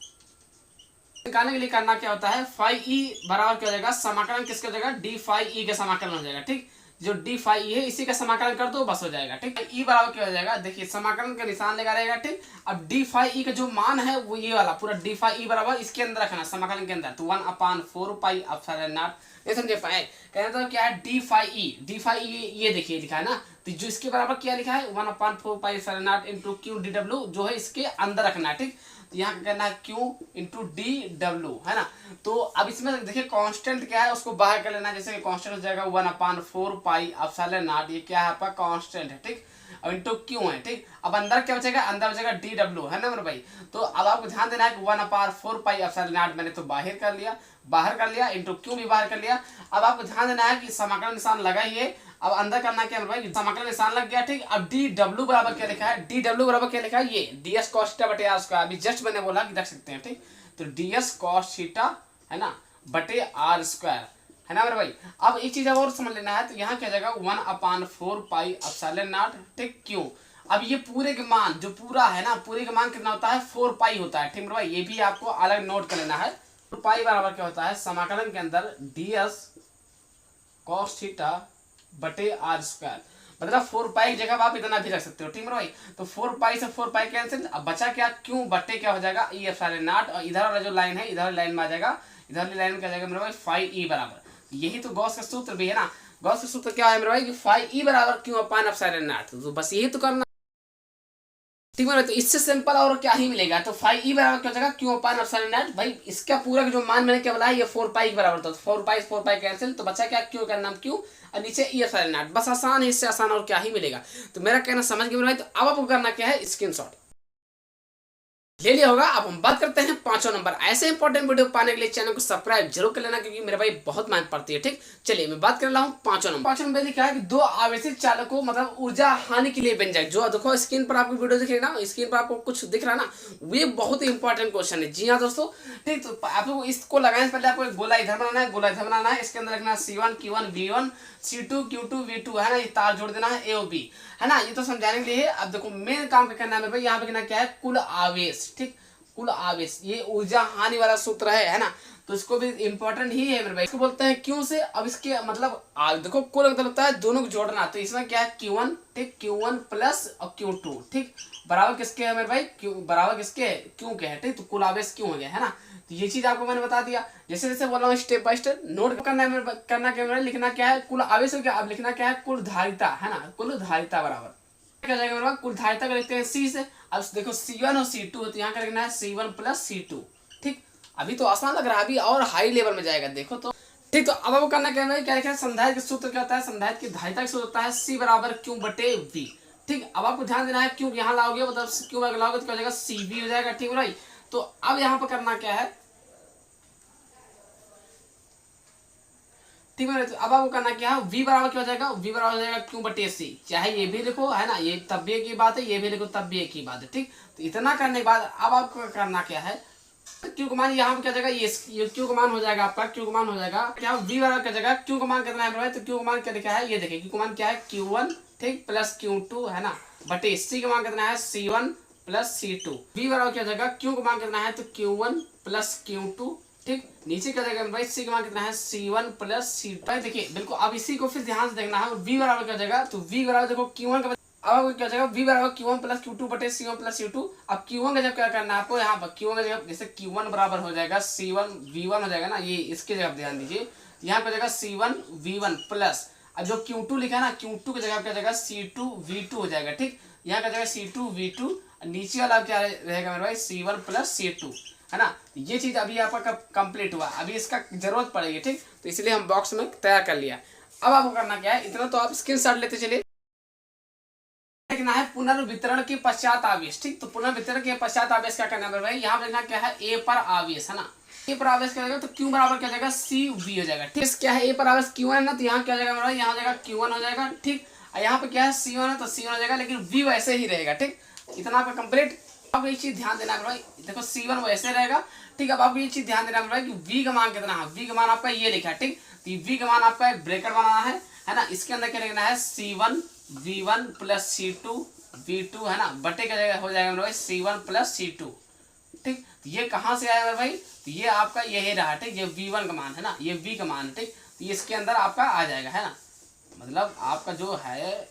निकालने के लिए करना क्या होता है, फाई ई बराबर क्या हो जाएगा, समाकलन किसका हो जाएगा, डी फाई ई का समाकलन हो जाएगा। ठीक, जो डी फाई ई है इसी का समाकलन कर दो बस हो जाएगा। ठीक, ई बराबर क्या हो जाएगा, देखिए समाकलन का निशान लगा रहेगा। ठीक, अब डी फाई ई का जो मान है वो ये वाला पूरा डी फाई ई बराबर इसके अंदर रखना, समाकलन के अंदर। तो 1/4 पाई एप्सिलॉन नॉट, ये समझे पाए, कहना तो क्या है, D phi E, D phi E ये देखिए लिखा है ना, तो जो इसके बराबर क्या लिखा है, 1/4 pi epsilon not into Q D W, जो है इसके अंदर रखना है। ठीक, तो यहाँ क्या करना है, क्यू इंटू डी डब्ल्यू, है ना। तो अब इसमें देखिए कांस्टेंट क्या है उसको बाहर कर लेना, जैसे कांस्टेंट हो जाएगा 1/4 पाई एप्सिलॉन नॉट, ये क्या है आपका कांस्टेंट है। ठीक, अब इंटू क्यू है। ठीक, अब अंदर क्या बचेगा, अंदर बचेगा डी डब्ल्यू, है ना मेरे भाई। तो अब आपको ध्यान देना है कि 1/4 पाई एप्सिलॉन नॉट मैंने तो बाहर कर लिया, इंटू क्यू भी बाहर कर लिया। अब आपको ध्यान देना है कि समाकलन निशान लगा ही है, अब अंदर करना क्या मेरे भाई, समाकलन निशान लग गया। ठीक, अब डी डब्ल्यू बराबर क्या लिखा है, डी डब्ल्यू बराबर क्या लिखा है, ये डीएस कॉस थीटा बटे आर स्क्वायर। अभी जस्ट मैंने बोला कि रख सकते हैं। ठीक, तो डीएस कॉस थीटा, है ना, बटे आर स्क्वायर, है ना मेरे भाई। अब एक चीज और समझ लेना है, तो यहाँ क्या जाएगा 1/4 पाई एप्सिलॉन नॉट। ठीक, क्यों, अब ये पूरे के मान जो पूरा है ना, पूरे का मान कितना होता है, 4 पाई होता है। ठीक मेरे भाई, ये भी आपको अलग नोट कर लेना है। तो पाई बराबर क्या होता है, समाकलन के अंदर डीएस कॉस थीटा बटे आर स्क्वायर, मतलब 4 पाई की जगह आप इतना भी रख सकते हो। ठीक मेरे भाई, तो 4 पाई से 4 पाई कैंसिल, अब बचा क्या, क्यों बटे क्या हो जाएगा, ई एप्सिलॉन नॉट, और इधर वाला जो लाइन है इधर लाइन में आ जाएगा, इधर वाली लाइन में क्या जाएगा मेरे भाई, फाई ई बराबर। यही तो गॉस का सूत्र भी है ना, गॉस का सूत्र क्या है मेरे भाई, कि फाई ई बराबर क्यों अपान एप्सिलॉन नॉट। तो बस यही तो करना। ठीक है, तो इससे सिंपल और क्या ही मिलेगा, तो फाई ई बराबर क्या हो जाएगा, क्यों अपान एप्सिलॉन नॉट। भाई इसका पूरा जो मान मैंने क्या बोला है, ये 4 पाई के बराबर था, तो 4 पाई कैंसिल, तो बचा क्या, क्यों का नाम क्यों, और नीचे ई एप्सिलॉन नॉट। बस आसान है, इससे आसान और क्या ही मिलेगा। तो मेरा कहना समझ गए मेरे भाई। तो अब आपको करना क्या है, स्क्रीनशॉट ले लिया होगा। अब हम बात करते हैं 5वां नंबर। ऐसे इंपॉर्टेंट वीडियो पाने के लिए चैनल को सब्सक्राइब जरूर कर लेना, क्योंकि मेरे भाई बहुत मेहनत पड़ती है। ठीक, चलिए मैं बात कर रहा हूँ 5वां नंबर। 5वां नंबर लिखा है कि दो आवेशित चालकों मतलब ऊर्जा हानि के लिए व्यंजक। जो देखो स्क्रीन पर आपको वीडियो दिख रही है ना, स्क्रीन पर आपको कुछ दिख रहा है ना, वो बहुत ही इंपॉर्टेंट क्वेश्चन है। जी हाँ दोस्तों, ठीक, तो आप लोग इसको लगाने से पहले आपको एक गोला इधर बनाना है, गोला इधर बनाना है, इसके अंदर रखना C1 Q1 B1 C2 Q2 V2, है ना, ये तार जोड़ देना है A और B, है ना। ये तो समझाने के लिए है। अब देखो मेन काम क्या करना है मेरे भाई, यहाँ पे करना क्या है, कुल आवेश। ठीक, कुल आवेश, ये ऊर्जा हानि वाला सूत्र है ना, तो इसको भी इंपॉर्टेंट ही है मेरे भाई। इसको बोलते हैं क्यों से। अब इसके मतलब देखो कुल मतलब होता है दोनों को जोड़ना, तो इसमें क्या है Q1, ठीक, Q1 प्लस और Q2, ठीक, बराबर किसके है मेरे भाई, क्यू बराबर किसके है, क्यों के है, ठीक, तो कुल आवेश क्यों हो गया है ना। तो ये चीज आपको मैंने बता दिया। जैसे जैसे बोल रहा हूँ स्टेप बाय स्टेप नोट करना है, करना क्या है, लिखना क्या है, कुल आवेश हो गया। अब लिखना क्या है, कुल धारिता है ना, कुल धारिता बराबर क्या जाएगा मेरे पास, कुल धारिता का लिखते हैं C से। अब देखो C1 और C2 तो यहाँ का लिखना है C1 प्लस C2, ठीक। अभी तो आसान लग रहा है, अभी और हाई लेवल में जाएगा देखो तो, ठीक। तो अब आपको करना क्या है, क्या लिखा है, संधारित्र का सूत्र क्या होता है, संधारित्र की धारिता का सूत्र होता है C बराबर Q बटे V, ठीक। अब आपको ध्यान देना है क्यों यहाँ लाओगे, मतलब क्यों लाओगे तो क्या हो जाएगा CV हो जाएगा, ठीक भाई। तो अब यहाँ पर करना क्या है, ठीक है। तो अब आपको करना क्या है, V बराबर क्या हो जाएगा, V बराबर हो जाएगा Q बटे C, चाहे ये भी लिखो है ना, ये तब भी एक ही बात है, ये भी लिखो तब भी एक ही बात है, ठीक। तो इतना करने के बाद अब आपको करना क्या है, क्यू का मान यहाँ पे क्या जाएगा, ये क्यू का मान हो जाएगा आपका, क्यू का मान हो जाएगा क्या, V बराबर क्या जाएगा, क्यू का मान कितना है भाई, तो क्यू का मान क्या लिखा है, ये देखिए क्यू का मान क्या है Q1, ठीक, प्लस Q2 है ना, बटे C का मान कितना है C1 प्लस C2। V बराबर क्या जाएगा, क्यू का मान कितना है तो Q1 प्लस Q2, ठीक। नीचे क्या जाएगा भाई, C का मान कितना है C1 प्लस C2। देखिए बिल्कुल, अब इसी को फिर ध्यान से देखना है। V बराबर क्या जाएगा, तो V बराबर देखो Q1 का, अब क्या जाएगा V बराबर Q1 प्लस Q2 बटे C1 प्लस C2। अब Q1 का जब क्या करना है आपको, यहाँ पर Q1 का जब जैसे Q1 बराबर हो जाएगा C1 V1 हो जाएगा ना, ये इसके जगह ध्यान दीजिए, यहाँ पे जाएगा C1 V1 प्लस, अब जो Q2 लिखा है ना, Q2 की जगह क्या जाएगा C2 V2 हो जाएगा, ठीक। यहाँ का जाएगा C2 V2, नीचे वाला क्या रहेगा मेरे भाई C1 प्लस C2 है ना। ये चीज अभी आपका कंप्लीट हुआ, अभी इसका जरूरत पड़ेगी, ठीक। तो इसलिए हम बॉक्स में तैयार कर लिया। अब आपको करना क्या है, इतना तो आप स्क्रीनशॉट लेते चलिए। लिखना है पुनर्वितरण के पश्चात आवेश, ठीक। तो पुनर्वितरण के पश्चात आवेश क्या करना है भाई, यहाँ पे लिखना क्या है A पर आवेश है ना, A पर आवेश क्या हो जाएगा, तो Q बराबर क्या हो जाएगा CV हो जाएगा, ठीक। क्या है A पर आवेश Q1 है ना, तो यहाँ क्या हो जाएगा, यहाँ हो जाएगा Q1 हो जाएगा, ठीक। यहाँ पे क्या है C1 है तो C1 हो जाएगा, लेकिन V वैसे ही रहेगा, ठीक। इतना आपका कंप्लीट। आपको एक चीज ध्यान देना है भाई, देखो C1 वैसे रहेगा, ठीक। अब आपको ये चीज ध्यान देना है भाई कि V का मान कितना है, V का मान आपका ये लिखा है, ठीक। तो V का मान आपका एक ब्रैकेट बनाना है ना, इसके अंदर क्या लिखना है C1 V1 plus C2 V2 है ना, बटे का जगह हो जाएगा मेरे भाई C1 प्लस C2, ठीक। तो ये कहाँ से आया मेरे भाई, तो ये आपका यही रहा, ठीक। ये V1 का मान है ना, ये V का मान है, ठीक। तो ये इसके अंदर आपका आ जाएगा है ना, मतलब आपका जो है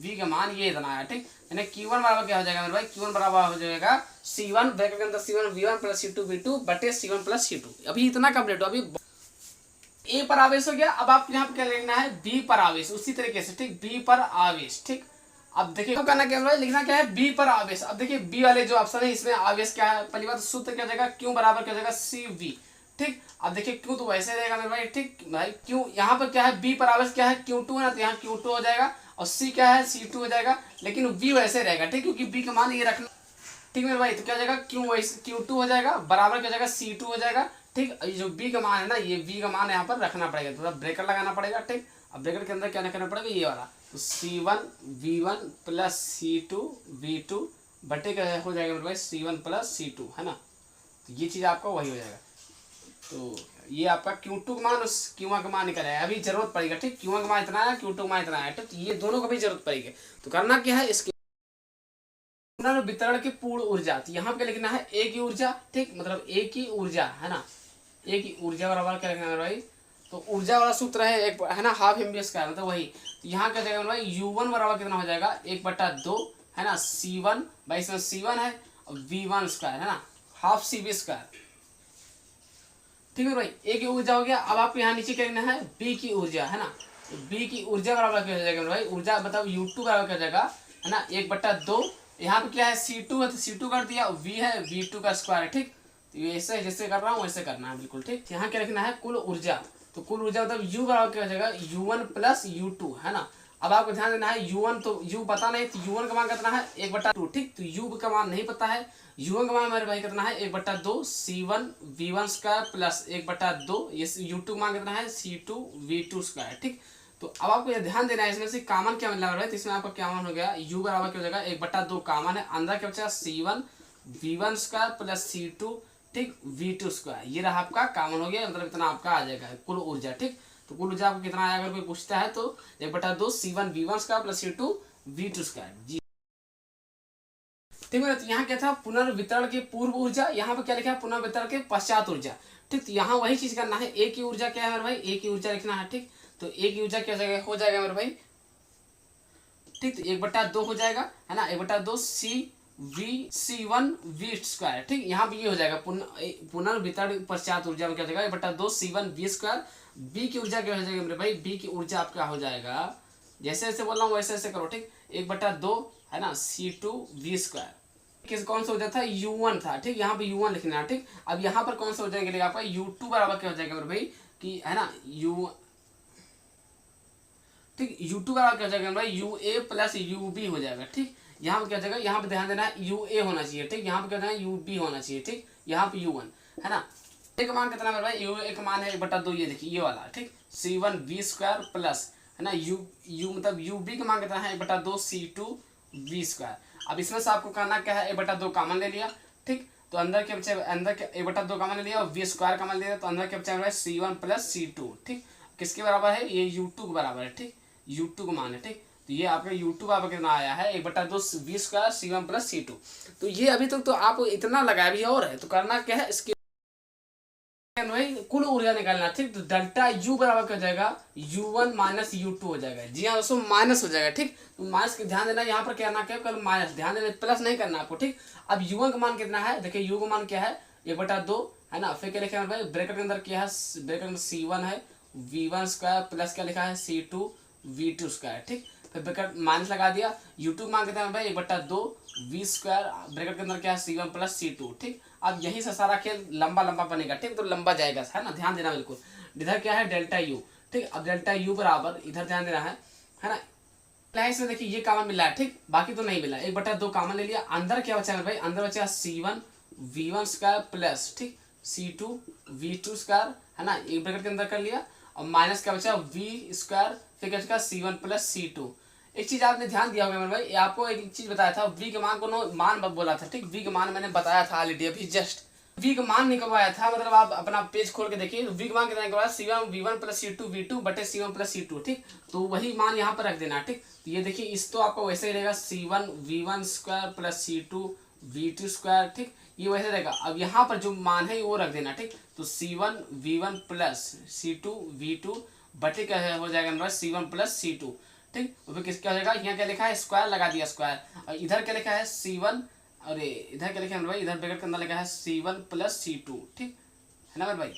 V का मान ये इतना है, ठीक। यानी Q1 बराबर क्या हो जाएगा मेरे भाई, Q1 बराबर हो जाएगा C1 ब्रैकेट के अंदर C1 V1 plus C2 V2 बटे C1 प्लस C2। अभी इतना कंप्लीट हो, अभी A पर आवेश हो गया। अब आपको यहाँ पे क्या लिखना है, B पर आवेश, उसी तरीके से, ठीक, B पर आवेश, ठीक। अब देखिए तो करना क्या है, लिखना क्या है B पर आवेश। अब देखिए B वाले जो ऑप्शन है इसमें आवेश क्या है, पहली बात सूत्र क्या जाएगा, Q बराबर क्या जाएगा CV, ठीक। अब देखिए Q तो वैसे रहेगा मेरे भाई, ठीक भाई। Q यहाँ पर क्या है, B पर आवेश क्या है Q2 है ना, तो यहाँ Q2 हो जाएगा, और C क्या है C2 हो जाएगा, लेकिन V वैसे रहेगा, ठीक, क्योंकि B का मान ये रखना, ठीक मेरे भाई। तो क्या हो जाएगा Q2 हो जाएगा, बराबर क्या हो जाएगा C2 हो जाएगा, ठीक। जो B का मान है ना, ये B का मान यहाँ पर रखना पड़ेगा, थोड़ा ब्रेकर लगाना पड़ेगा, ठीक। अब ब्रेकर के अंदर क्या करना पड़ेगा, ये वाला, तो C1 V1 plus C2 V2 बटे का हो जाएगा मेरे भाई C1 प्लस C2 है ना। तो ये चीज़ आपका वही हो जाएगा। तो ये आपका Q2 का मान उस Q1 का मान निकल आया, अभी जरूरत पड़ेगा, ठीक। Q1 का मान इतना है, Q2 का मान इतना है, ठीक। ये दोनों को भी जरूरत पड़ेगी। तो करना क्या है, इसके वितरण की पूर्ण ऊर्जा, तो यहाँ पे लिखना है A की ऊर्जा, ठीक, मतलब A की ऊर्जा है ना, A की ऊर्जा बराबर क्या लिखना है भाई, तो ऊर्जा वाला सूत्र है एक है ना, हाफ एमबीएस का, मतलब वही। तो यहाँ क्या जाएगा भाई, U1 बराबर कितना हो जाएगा 1/2 है ना, C1 भाई, इसमें C1 है और V1 स्क्वायर है ना, हाफ CV स्क्वायर, ठीक है भाई। A की ऊर्जा हो गया। अब आपको यहाँ नीचे क्या लिखना है, B की ऊर्जा है ना, तो B की ऊर्जा बराबर क्या हो जाएगा भाई, ऊर्जा मतलब U2 बराबर क्या हो जाएगा है ना, 1/2। यहाँ पे क्या है C2 है, तो C2 कर दिया, V है V2 का स्क्वायर है, ठीक। तो ये ऐसे जैसे कर रहा हूँ वैसे करना है बिल्कुल, ठीक। यहाँ क्या लिखना है, कुल ऊर्जा, तो कुल ऊर्जा मतलब U बराबर क्या हो जाएगा U1 प्लस U2 है ना। अब आपको ध्यान देना है U1 तो U पता नहीं, तो U1 का मान कितना है 1/2, ठीक। तो U का मान नहीं पता है, U1 का मान मेरे भाई कितना है 1/2 C1 V1 स्क्वायर प्लस 1/2, ये U2 का मान कितना है C2 V2 स्क्वायर, ठीक। तो अब आपको ये ध्यान देना है, इसमें से कॉमन क्या मिल रहा है, तो इसमें आपका क्या मान हो गया, U बराबर क्या हो जाएगा 1/2 कॉमन है, अंदर क्या बचा C1 V1 square plus C2, ठीक, V2 स्क्वायर, ये रहा आपका कॉमन हो गया, मतलब इतना आपका आ जाएगा कुल ऊर्जा, ठीक। तो कुल ऊर्जा आपको कितना आया, अगर कोई पूछता है तो 1/2 C1 V1 square plus C2 V2 square, जी। ठीक है। तो यहाँ क्या था, पुनर्वितरण की पूर्व ऊर्जा, यहाँ पर क्या लिखा है, पुनर्वितरण के पश्चात ऊर्जा। ठीक, तो यहाँ वही चीज करना है। ए की ऊर्जा क्या है मेरे भाई, ए की ऊर्जा लिखना है। ठीक, तो ए की ऊर्जा क्या हो जाएगा मेरे भाई, ठीक, तो 1/2 हो जाएगा, है ना, 1/2 C1V²। ठीक, यहाँ पे ये हो जाएगा पुनर्वितरण पश्चात ऊर्जा में क्या हो जाएगा, 1/2 C1V²। बी की ऊर्जा क्या हो जाएगा मेरे भाई, बी की ऊर्जा आपका हो जाएगा, जैसे जैसे बोल रहा हूँ वैसे ऐसे करो। ठीक, 1/2 है ना C2V²। किस कौन सा ऊर्जा था, U1 था। ठीक, यहाँ पे U1 लिखना है। ठीक, अब यहाँ पर कौन सा ऊर्जा निकलेगा आपका, U2 बराबर क्या हो जाएगा मेरे भाई, कि है ना ठीक, U2 बराबर क्या हो जाएगा भाई, UA प्लस UB हो जाएगा। ठीक, यहाँ पे क्या हो जाएगा, यहाँ पे ध्यान देना है UA होना चाहिए। ठीक, यहाँ पे क्या देना है, UB होना चाहिए। ठीक, यहाँ पे U1 है ना। एक मान कितना है भाई, UA का मान है 1/2, ये देखिए ये वाला। ठीक, C1V² प्लस है ना U मतलब UB का मान कितना है, 1/2 C2V²। अब इसमें से आपको करना क्या है, 1/2 कॉमन ले लिया। ठीक, तो अंदर क्या बचा, अंदर क्या 1/2 कॉमन ले लिया और V² कॉमन ले लिया, तो अंदर क्या बचा C1 प्लस C2। ठीक, किसके बराबर है, ये U2 के बराबर है। ठीक, U2 को मान है। ठीक, तो ये आपका U2 बराबर कितना आया है, 1/2 V² C1 प्लस C2। तो ये अभी तक तो आप इतना लगाया भी और है, तो करना क्या है, इसके भाई कुल ऊर्जा निकालना। ठीक, तो डेल्टा U बराबर क्या हो जाएगा, U1 माइनस U2 हो जाएगा। जी हाँ दोस्तों, माइनस हो जाएगा। ठीक, तो माइनस के ध्यान देना, यहाँ पर क्या करना, क्या कल माइनस ध्यान देना, प्लस नहीं करना आपको। ठीक, अब U1 का मान कितना है, देखिए U का मान क्या है, 1/2 है ना। फिर क्या लिखा है भाई, ब्रैकेट के अंदर क्या है, ब्रैकेट में C1 है V1² प्लस क्या लिखा है C2V²। ठीक, फिर ब्रैकेट माइनस लगा दिया, U2 मान कितना है भाई, 1/2 V², ब्रैकेट के अंदर क्या है C1 प्लस C2। ठीक, अब यही से सारा खेल लंबा लंबा बनेगा। ठीक, तो लंबा जाएगा, है ना, ध्यान देना बिल्कुल। इधर क्या है, डेल्टा U। ठीक, अब डेल्टा U बराबर इधर ध्यान देना है ना। इसमें देखिए ये कॉमन मिला है। ठीक, बाकी तो नहीं मिला, 1/2 कॉमन ले लिया। अंदर क्या बचा है भाई, अंदर बचा C1V1² प्लस ठीक C2V2² है ना, एक ब्रैकेट के अंदर कर लिया, और माइनस क्या बचा V², फिर क्या बचा C1 प्लस C2। एक चीज आपने ध्यान दिया होगा मेरे भाई, आपको एक चीज बताया था, V के मान को मान बोला था। ठीक, V के मान मैंने बताया था ऑलरेडी अभी जस्ट, V का मान निकलवाया था। मतलब आप अपना पेज खोल के देखिए, V का मान कितना निकलवाया, C1V1 प्लस C2V2 बटे C1 प्लस C2। ठीक, तो वही मान यहाँ पर रख देना। ठीक, तो ये देखिए इस तो आपको वैसे ही रहेगा C1V1² प्लस C2V2²। ठीक, ये वैसे रहेगा। अब यहाँ पर जो मान है वो रख देना। ठीक, तो C1V1 प्लस C2V2 बटे क्या हो जाएगा मेरा C1 प्लस C2। ठीक, तो फिर किस क्या हो जाएगा, यहाँ क्या लिखा है, स्क्वायर लगा दिया स्क्वायर, और इधर क्या लिखा है C1, अरे इधर क्या लिखा है भाई, इधर ब्रैकेट के अंदर लिखा है C1 प्लस C2। ठीक है ना मेरे भाई।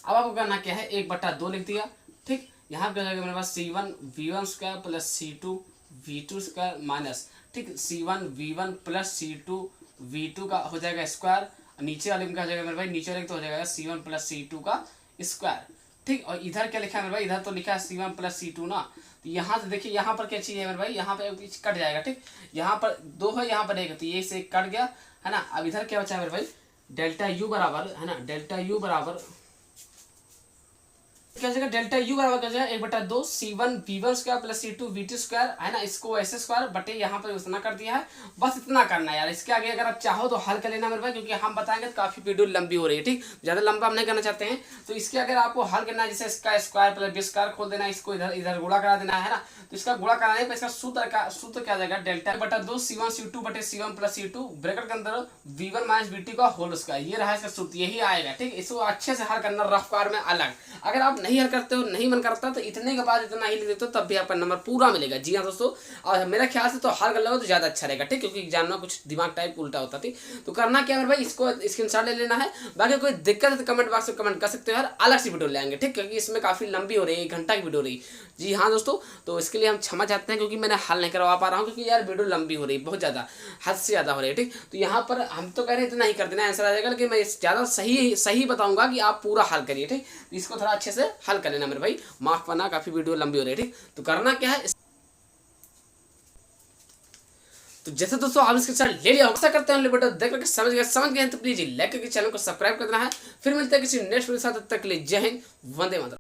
अब आपको करना क्या है, 1/2 लिख दिया। ठीक, यहाँ पे मेरे पास C1V1² प्लस C2V2² माइनस ठीक C1V1 प्लस C2V2 का हो जाएगा स्क्वायर, नीचे वाले में क्या हो जाएगा मेरे भाई, नीचे वाले तो हो जाएगा C1 प्लस C2 का स्क्वायर। ठीक, और इधर क्या लिखा है मेरे भाई, इधर तो लिखा है C1 प्लस C2 ना, तो यहाँ से देखिए यहाँ पर क्या चीज़ है मेरे भाई, यहाँ पे कट जाएगा। ठीक, यहाँ पर 2 है, यहाँ पर 1 है, तो ये से कट गया है ना। अब इधर क्या बचा मेरे भाई, डेल्टा U बराबर है ना, डेल्टा U बराबर क्या हो जाएगा, डेल्टा U बराबर क्या हो जाएगा, 1/2 C1V1² प्लस C2V2² है ना, इसको ऐसे स्क्वायर बटे यहाँ पर उतना कर दिया है। बस इतना करना है यार, इसके आगे अगर आप चाहो तो हल कर लेना मेरे भाई, क्योंकि हम बताएंगे तो काफी वीडियो लंबी हो रही है। ठीक, ज्यादा लंबा हम नहीं करना चाहते हैं, तो इसके अगर आपको हल करना है, जैसे इसका स्क्वायर प्लस B² खोल देना है, इसको इधर इधर गुणा करा देना है ना, तो इसका गुणा कराने पर इसका सूत्र क्या आ जाएगा, डेल्टा 1/2 C1 C2 बटे C1 प्लस C2 ब्रैकेट के अंदर V1 माइनस V2 का होल स्क्वायर, ये रहा इसका सूत्र, यही आएगा। ठीक, इसको अच्छे से हल करना रफ कार में अलग। अगर आप नहीं हल करते हो, नहीं मन करता, तो इतने के बाद इतना ही लिख देते हो, तब भी आपका नंबर पूरा मिलेगा। जी हाँ दोस्तों, और मेरा ख्याल से तो हल कर लो तो ज्यादा अच्छा रहेगा। ठीक, क्योंकि एग्जाम में कुछ दिमाग टाइप उल्टा होता थी। तो करना क्या है भाई, इसको स्क्रीनशॉट ले लेना है। बाकी कोई दिक्कत है तो कमेंट बॉक्स में कमेंट कर सकते हो यार, अलग सी वीडियो ले आएंगे। ठीक, क्योंकि इसमें काफी लंबी हो रही है, 1 घंटा की वीडियो रही। जी हाँ दोस्तों, तो इसके लिए हम क्षमा चाहते हैं, क्योंकि मैंने हल नहीं करवा पा रहा हूँ, क्योंकि यार वीडियो लंबी हो रही है, बहुत ज्यादा, हद से ज्यादा हो रही है। ठीक, तो यहाँ पर हम तो कह रहे हैं इतना ही कर देना, आंसर आ जाएगा, लेकिन मैं ज्यादा सही बताऊंगा कि आप पूरा हल करिए। ठीक, इसको थोड़ा अच्छे से हल कर लेना मेरे भाई, माफ करना काफी वीडियो लंबी हो रही है। ठीक, तो करना क्या है, तो जैसे दोस्तों आप इसके साथ ले लिया, ऐसा करते हैं वीडियो देख करके समझ गए हैं, तो प्लीज लाइक करके चैनल को सब्सक्राइब करना है। फिर मिलते हैं किसी नेक्स्ट वीडियो के साथ, तब तक के लिए जय हिंद, वंदे मातरम।